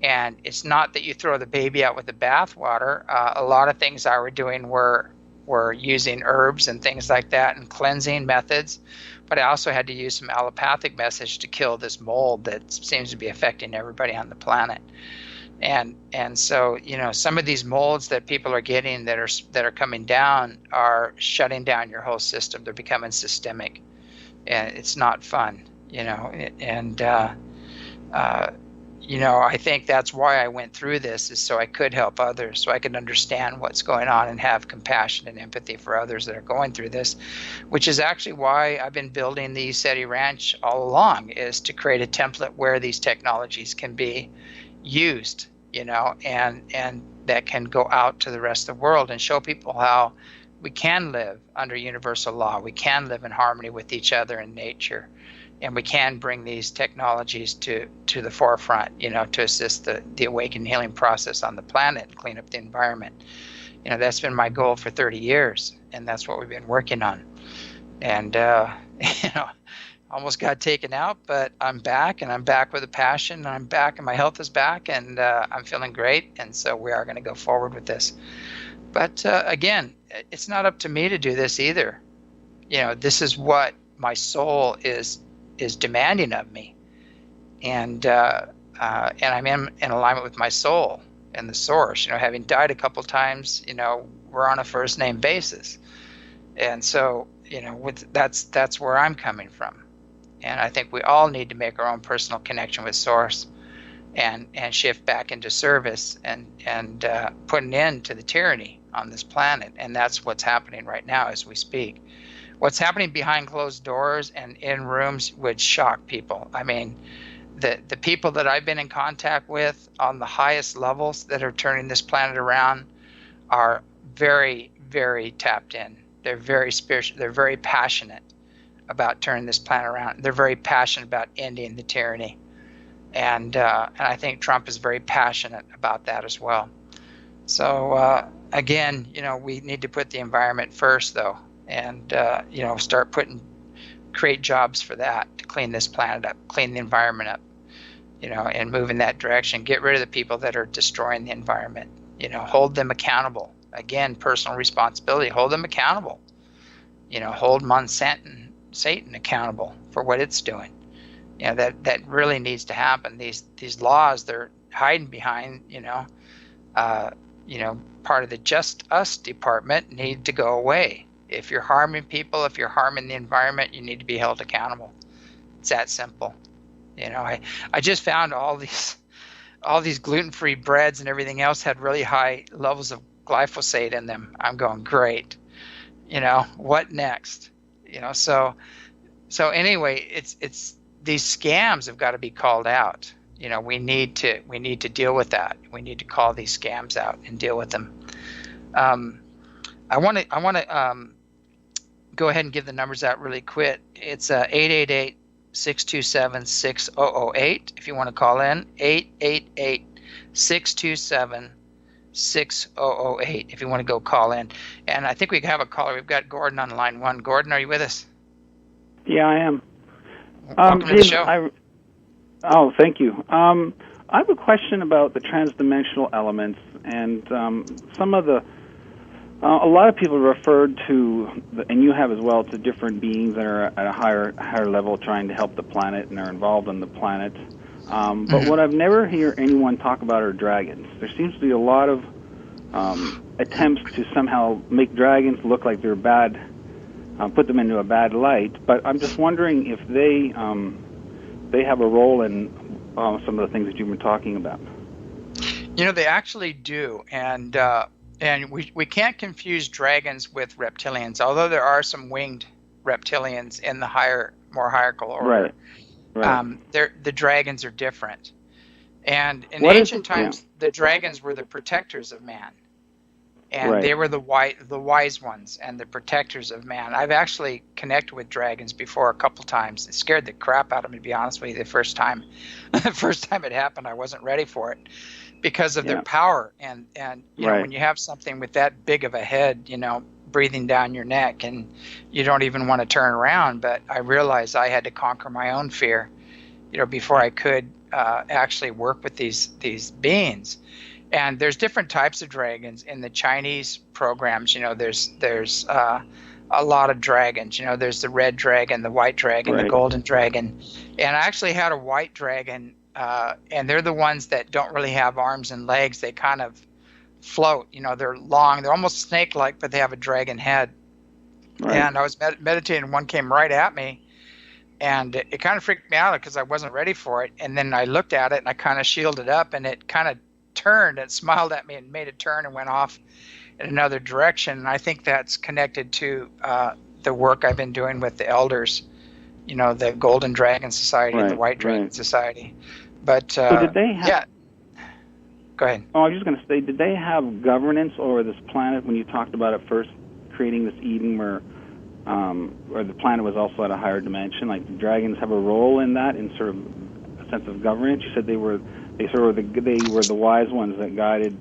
And it's not that you throw the baby out with the bathwater. A lot of things I were doing were using herbs and things like that and cleansing methods. But I also had to use some allopathic methods to kill this mold that seems to be affecting everybody on the planet. And so, some of these molds that people are getting that are coming down are shutting down your whole system. They're becoming systemic, and it's not fun, I think that's why I went through this, is so I could help others, so I could understand what's going on and have compassion and empathy for others that are going through this, which is actually why I've been building the SETI Ranch all along, is to create a template where these technologies can be used, and that can go out to the rest of the world and show people how we can live under universal law. We can live in harmony with each other and nature. And we can bring these technologies to the forefront, to assist the awakening healing process on the planet and clean up the environment. That's been my goal for 30 years, and that's what we've been working on. And, almost got taken out, but I'm back, and I'm back with a passion, and I'm back, and my health is back, and I'm feeling great, and so we are going to go forward with this. But, again, it's not up to me to do this either. This is what my soul is demanding of me, and I'm in alignment with my soul and the source. Having died a couple times, we're on a first name basis, and so that's where I'm coming from, and I think we all need to make our own personal connection with source, and shift back into service and put an end to the tyranny on this planet, and that's what's happening right now as we speak. What's happening behind closed doors and in rooms would shock people. I mean, the people that I've been in contact with on the highest levels that are turning this planet around are very, very tapped in. They're very spiritual. They're very passionate about turning this planet around. They're very passionate about ending the tyranny. And I think Trump is very passionate about that as well. So, again, we need to put the environment first, though. And, create jobs for that, to clean this planet up, clean the environment up, and move in that direction. Get rid of the people that are destroying the environment, hold them accountable. Again, personal responsibility, hold them accountable. Hold Monsanto and Satan accountable for what it's doing. That really needs to happen. These laws they're hiding behind, part of the Just Us department need to go away. If you're harming people, if you're harming the environment, you need to be held accountable. It's that simple. I just found all these gluten-free breads and everything else had really high levels of glyphosate in them. I'm going, great. What next? So anyway, it's these scams have got to be called out. We need to deal with that. We need to call these scams out and deal with them. I want to go ahead and give the numbers out really quick. It's 888-627-6008 if you want to call in. 888-627-6008. 6008 if you want to go call in. And I think we have a caller. We've got Gordon on line 1. Gordon, are you with us? Yeah, I am. Welcome to the show. Thank you. I have a question about the transdimensional elements, and some of the a lot of people referred to, and you have as well, to different beings that are at a higher level trying to help the planet and are involved on the planet. But what I've never hear anyone talk about are dragons. There seems to be a lot of attempts to somehow make dragons look like they're bad, put them into a bad light. But I'm just wondering if they have a role in some of the things that you've been talking about. You know, they actually do, and we can't confuse dragons with reptilians, although there are some winged reptilians in the more hierarchical order. Right. The dragons are different, and in ancient times, the dragons were the protectors of man, and they were the wise ones and the protectors of man. I've actually connected with dragons before a couple times. It scared the crap out of me, to be honest with you, the first time. The first time it happened, I wasn't ready for it because of their power. And you know, when you have something with that big of a head, you know, breathing down your neck, and you don't even want to turn around. But I realized I had to conquer my own fear, you know, before I could actually work with these beings. And there's different types of dragons in the Chinese programs. You know, there's a lot of dragons. You know, there's the red dragon, the white dragon, the golden dragon. And I actually had a white dragon, and they're the ones that don't really have arms and legs. They kind of float. You know, they're long. They're almost snake-like, but they have a dragon head. And I was meditating, and one came right at me. And it kind of freaked me out because I wasn't ready for it. And then I looked at it, and I kind of shielded up, and it kind of turned and smiled at me and made a turn and went off in another direction. And I think that's connected to the work I've been doing with the elders, you know, the Golden Dragon Society and the White Dragon Society. But so did they have, go ahead. Oh, I was just going to say, did they have governance over this planet when you talked about it first, creating this Eden where the planet was also at a higher dimension? Like, did dragons have a role in that, in sort of a sense of governance? You said they were the wise ones that guided,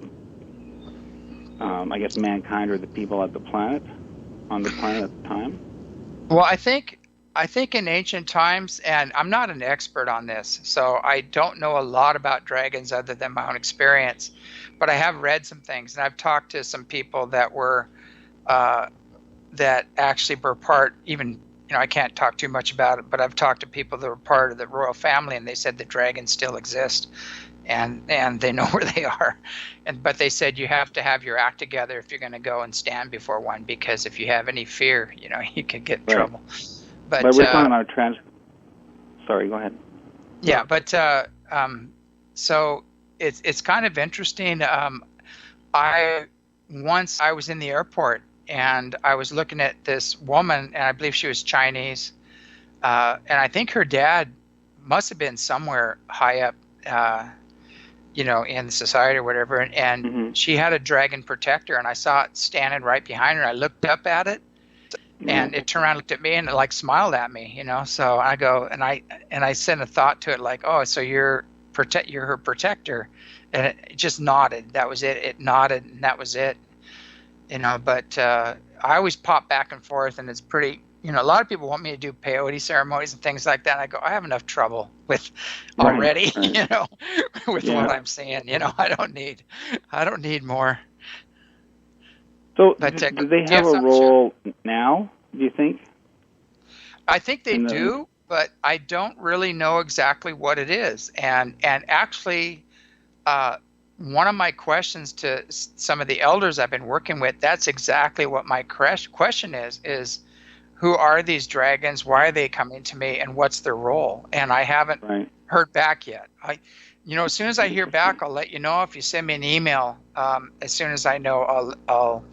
I guess, mankind or the people on the planet at the time. Well, I think in ancient times, and I'm not an expert on this, so I don't know a lot about dragons other than my own experience, but I have read some things, and I've talked to some people that were that actually were part, even, you know, I can't talk too much about it, but I've talked to people that were part of the royal family, and they said the dragons still exist, and they know where they are. But they said you have to have your act together if you're going to go and stand before one, because if you have any fear, you know, you could get in trouble. But we're talking about Sorry, go ahead. Yeah, but so it's kind of interesting. Once I was in the airport, and I was looking at this woman, and I believe she was Chinese, and I think her dad must have been somewhere high up, you know, in society or whatever, and she had a dragon protector, and I saw it standing right behind her. I looked up at it, and it turned around and looked at me and it like smiled at me, you know. So I go, and I sent a thought to it like, oh, so you're her protector, and it just nodded. That was it. It nodded, and that was it. You know, but I always pop back and forth, and it's pretty, you know, a lot of people want me to do peyote ceremonies and things like that. And I go, I have enough trouble with already, you know, with what I'm seeing. You know, I don't need more. So do they have a role now, do you think? I think they do, but I don't really know exactly what it is. And actually, one of my questions to some of the elders I've been working with, that's exactly what my question is who are these dragons? Why are they coming to me? And what's their role? And I haven't heard back yet. You know, as soon as I hear back, I'll let you know. If you send me an email, as soon as I know, I'll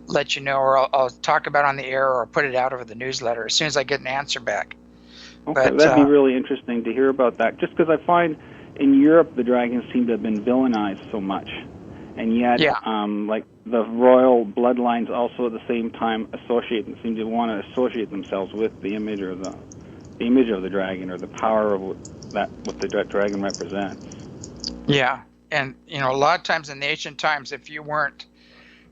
let you know, or I'll talk about it on the air, or put it out over the newsletter as soon as I get an answer back. Okay, that'd be really interesting to hear about that, just because I find in Europe the dragons seem to have been villainized so much, and yet like the royal bloodlines also at the same time seem to want to associate themselves with the image or the image of the dragon, or the power of what the dragon represents. Yeah, And a lot of times in the ancient times, if you weren't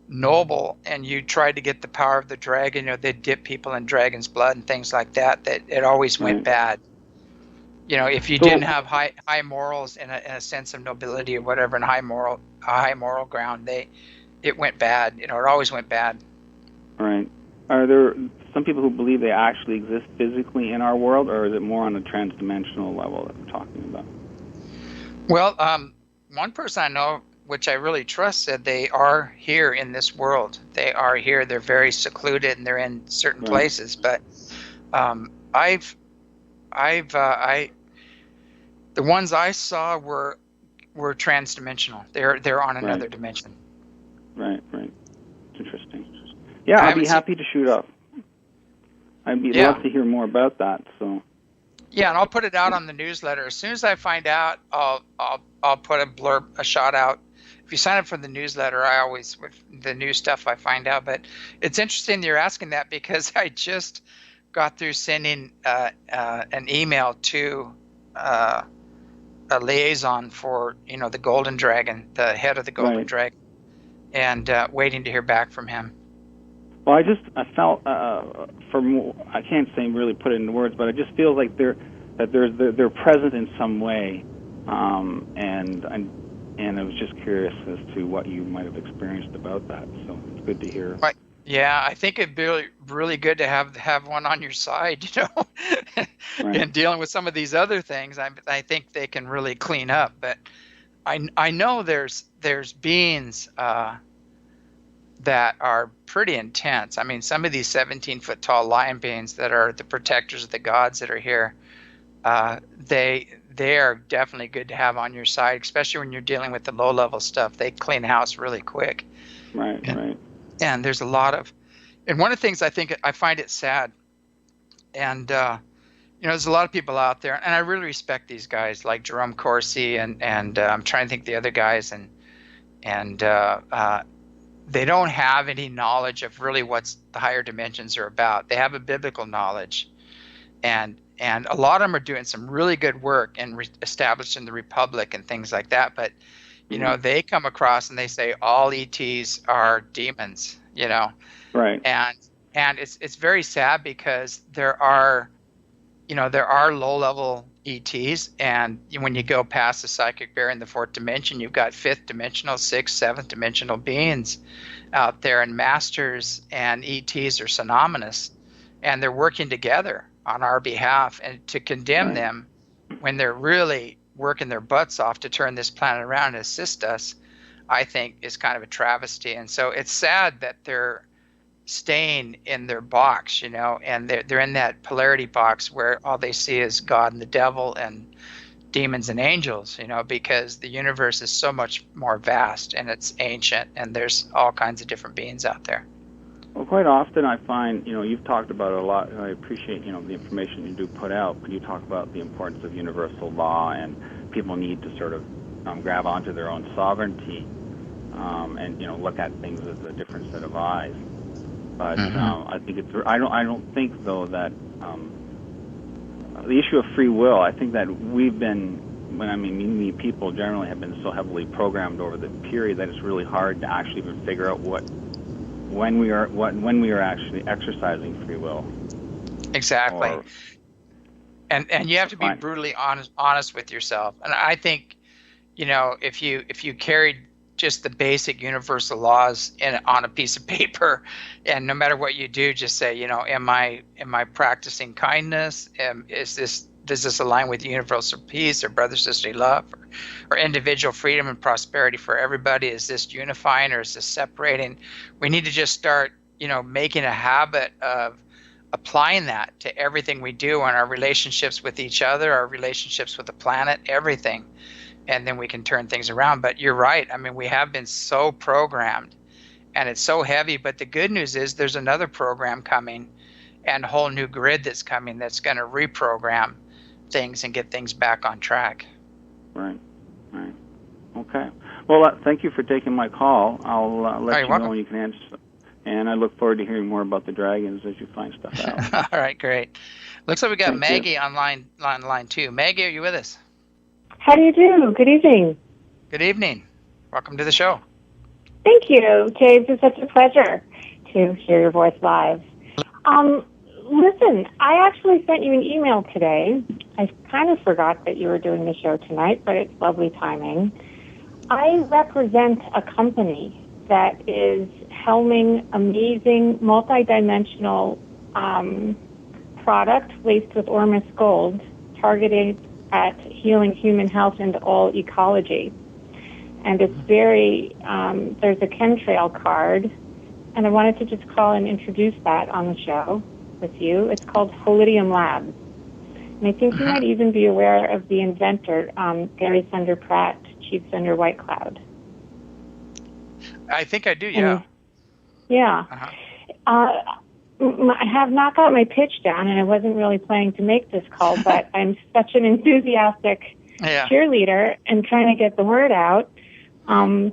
noble and you tried to get the power of the dragon, they'd dip people in dragon's blood and things like that, that it always went Right. bad. If you didn't So, have high morals and a sense of nobility or whatever, and high moral ground, it went bad. It always went bad. right. Are there some people who believe they actually exist physically in our world, or is it more on a transdimensional level that we're talking about? Well, one person I know, which I really trust, said they are here in this world. They are here. They're very secluded and they're in certain Right. places. But I the ones I saw were transdimensional. They're on another Right. dimension. Right. Right. It's interesting. Yeah, I I'd be haven't seen. happy to shoot up. I'd be Yeah, love to hear more about that. So. yeah, and I'll put it out on the newsletter as soon as I find out. I'll put a shot out. If you sign up for the newsletter, I always, with the new stuff I find out. But it's interesting you're asking that, because I just got through sending an email to a liaison for the Golden Dragon, the head of the Golden Right. Dragon, and waiting to hear back from him. Well, I felt I can't say really put it into words, but it just feels like they're present in some way, and I was just curious as to what you might have experienced about that. So it's good to hear. Right. Yeah, I think it'd be really good to have one on your side, Right. in dealing with some of these other things. I think they can really clean up. But I know there's beings that are pretty intense. I mean, some of these 17-foot tall lion beings that are the protectors of the gods that are here, they are definitely good to have on your side, especially when you're dealing with the low level stuff. They clean house really quick. Right. Right. And there's a lot of, and one of the things I find it sad, and there's a lot of people out there, and I really respect these guys like Jerome Corsi, and I'm trying to think the other guys, and they don't have any knowledge of really what's the higher dimensions are about. They have a biblical knowledge, and a lot of them are doing some really good work and establishing the Republic and things like that, but they come across and they say all ETs are demons, Right. and it's very sad, because there are low level ETs, and when you go past the psychic barrier in the fourth dimension, you've got fifth dimensional, sixth, seventh dimensional beings out there, and masters and ETs are synonymous, and they're working together on our behalf, and to condemn them when they're really working their butts off to turn this planet around and assist us, I think is kind of a travesty. And so it's sad that they're staying in their box, and they're in that polarity box where all they see is God and the devil and demons and angels, because the universe is so much more vast and it's ancient, and there's all kinds of different beings out there. Well, quite often I find, you've talked about it a lot, and I appreciate, the information you do put out, but you talk about the importance of universal law, and people need to sort of grab onto their own sovereignty, and, look at things with a different set of eyes. But I think I don't think, though, that the issue of free will, I think that we've been, me people generally have been so heavily programmed over the period that it's really hard to actually even figure out when we are actually exercising free will. Exactly. And you have to be brutally honest with yourself. And I think, if you carried just the basic universal laws on a piece of paper, and no matter what you do, just say, am I practicing kindness? Does this align with universal peace or brother sisterly love, or individual freedom and prosperity for everybody? Is this unifying or is this separating? We need to just start, making a habit of applying that to everything we do, on our relationships with each other, our relationships with the planet, everything. And then we can turn things around. But you're right. We have been so programmed, and it's so heavy. But the good news is there's another program coming, and a whole new grid that's coming, that's going to reprogram things and get things back on track. Right. Okay. Well, thank you for taking my call. I'll let you know when you can answer. And I look forward to hearing more about the dragons as you find stuff out. All right, great. Looks like we got Maggie on line 2. Maggie, are you with us? How do you do? Good evening. Good evening. Welcome to the show. Thank you, James. It's such a pleasure to hear your voice live. Listen, I actually sent you an email today. I kind of forgot that you were doing the show tonight, but it's lovely timing. I represent a company that is helming amazing multidimensional product laced with Ormus gold, targeted at healing human health and all ecology. And it's very, there's a chemtrail card, and I wanted to just call and introduce that on the show with you. It's called Holidium Labs. And I think you might even be aware of the inventor, Gary Sunder Pratt, Chief Sunder White Cloud. I think I do, yeah. Yeah. I have not got my pitch down, and I wasn't really planning to make this call, but I'm such an enthusiastic cheerleader and trying to get the word out.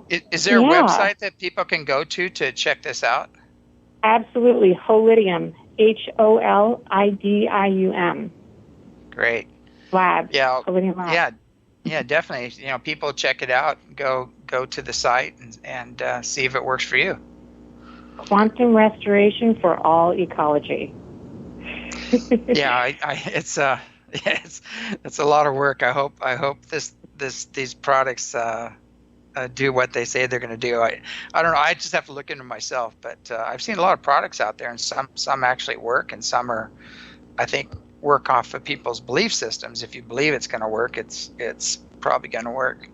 Is there a website that people can go to check this out? Absolutely. Holidium. Holidium. Great. Labs. Yeah. Holidium Labs. Yeah, definitely. People check it out. Go to the site and see if it works for you. Quantum restoration for all ecology. Yeah, it's a lot of work. I hope these products do what they say they're going to do. I don't know. I just have to look into myself, but I've seen a lot of products out there, and some actually work, and some are, I think, work off of people's belief systems. If you believe it's going to work, it's probably going to work.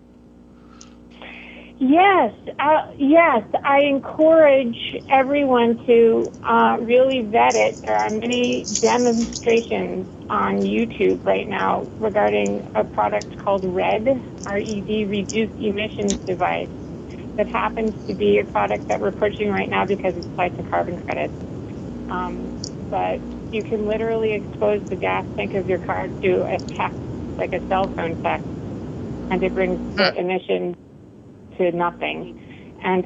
Yes, I encourage everyone to really vet it. There are many demonstrations on YouTube right now regarding a product called RED, R-E-D, Reduced Emissions Device, that happens to be a product that we're pushing right now because it's tied to carbon credits. But you can literally expose the gas tank of your car to a text, like a cell phone text, and it brings the emissions to nothing. And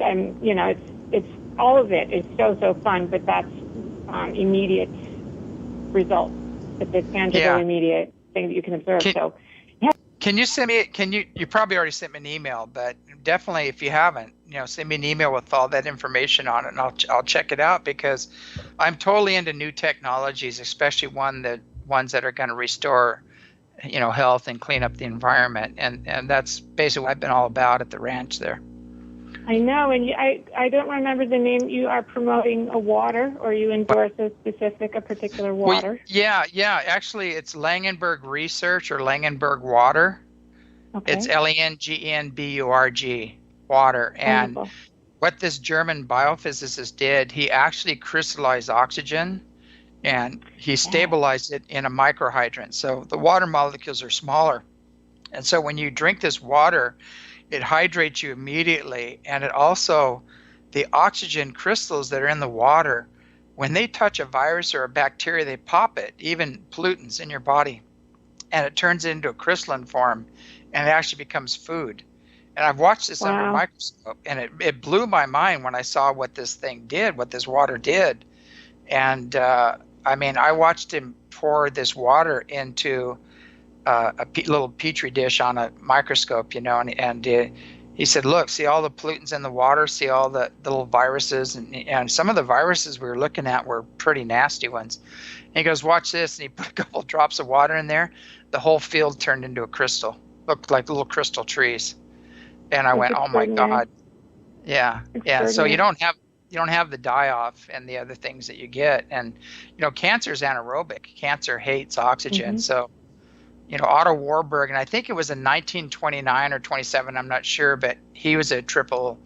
it's all of it is so fun, but that's immediate results. It's a tangible, immediate thing that you can observe. Can you send me? You probably already sent me an email, but definitely if you haven't, send me an email with all that information on it, and I'll check it out, because I'm totally into new technologies, especially ones that are going to restore health and clean up the environment, and that's basically what I've been all about at the ranch there. I know, and I don't remember the name. You are promoting a water, or you endorse a particular water? Well, yeah. Actually, it's Langenberg Research, or Langenberg Water. Okay. It's Langenburg water, and what this German biophysicist did, he actually crystallized oxygen, and he stabilized it in a microhydrant. So the water molecules are smaller. And so when you drink this water, it hydrates you immediately. And it also, the oxygen crystals that are in the water, when they touch a virus or a bacteria, they pop it, even pollutants in your body. And it turns it into a crystalline form, and it actually becomes food. And I've watched this under a microscope, and it blew my mind when I saw what this thing did, what this water did. And I watched him pour this water into a little petri dish on a microscope, and he said, "Look, see all the pollutants in the water, see all the little viruses, and some of the viruses we were looking at were pretty nasty ones." And he goes, "Watch this," and he put a couple drops of water in there. The whole field turned into a crystal, looked like little crystal trees. And I went, "Oh my God!" Yeah. So you don't have the die-off and the other things that you get. And, cancer is anaerobic. Cancer hates oxygen. So, Otto Warburg, and I think it was in 1929 or 27, I'm not sure, but he was a triple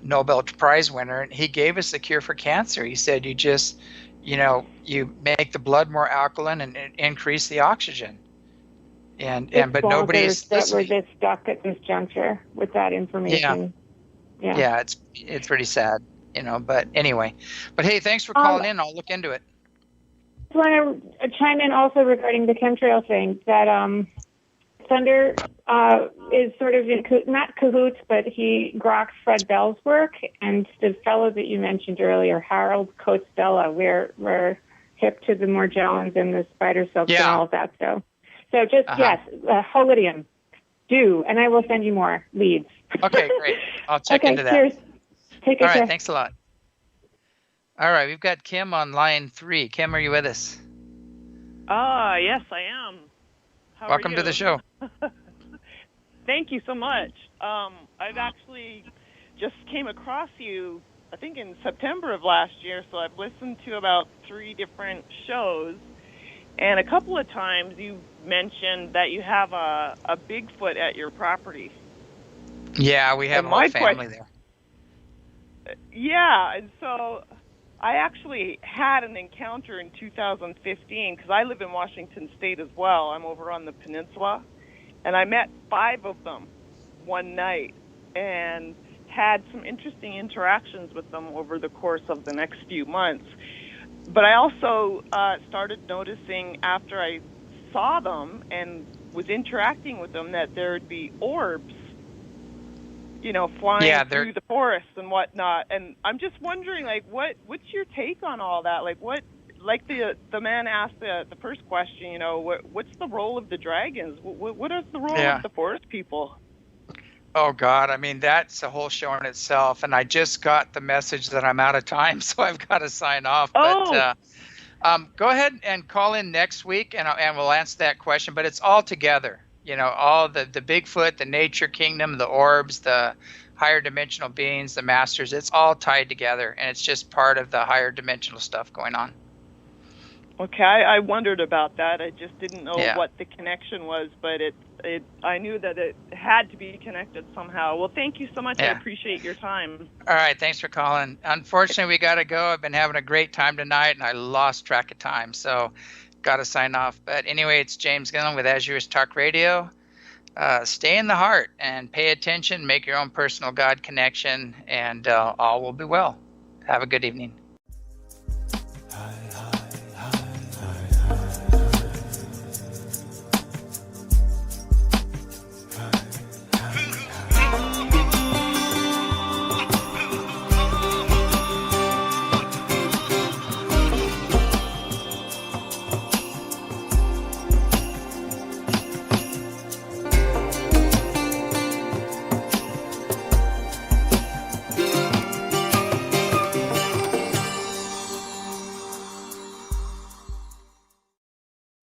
Nobel Prize winner, and he gave us the cure for cancer. He said, you just, you make the blood more alkaline and increase the oxygen. But nobody's listening. That we're just stuck at this juncture with that information. Yeah, it's pretty sad, but anyway. But hey, thanks for calling in. I'll look into it. I want to chime in also regarding the chemtrail thing, that Thunder is sort of not cahoots, but he groks Fred Bell's work, and the fellow that you mentioned earlier, Harold Coates-Bella, we're hip to the Morgellons and the spider silks and all of that. So just, yes, Holidium. Do, and I will send you more leads. Okay, great. I'll check into that. Cheers. Take All care. right, thanks a lot. All right, we've got Kim on line 3. Kim, are you with us? Yes, I am. How Welcome are you? to the show. Thank you so much. I've actually just came across you, I think in September of last year, so I've listened to about 3 different shows, and a couple of times you mentioned that you have a Bigfoot at your property. Yeah, we have a whole family there. Yeah, and so I actually had an encounter in 2015 because I live in Washington State as well. I'm over on the peninsula, and I met 5 of them one night and had some interesting interactions with them over the course of the next few months. But I also started noticing after I saw them and was interacting with them that there would be orbs, flying through the forest and whatnot. And I'm just wondering, what's your take on all that? The man asked the first question, what's the role of the dragons? What is the role of the forest people? Oh, God. I mean, that's a whole show in itself. And I just got the message that I'm out of time, so I've got to sign off. Oh. But go ahead and call in next week, and we'll answer that question. But it's all together. All the Bigfoot, the nature kingdom, the orbs, the higher dimensional beings, the masters, it's all tied together. And it's just part of the higher dimensional stuff going on. Okay, I wondered about that. I just didn't know what the connection was, but I knew that it had to be connected somehow. Well, thank you so much. I appreciate your time. All right, thanks for calling. Unfortunately, we got to go. I've been having a great time tonight, and I lost track of time, so got to sign off. But anyway, it's James Gilliland with Azur's Talk Radio. Stay in the heart and pay attention. Make your own personal God connection, and all will be well. Have a good evening.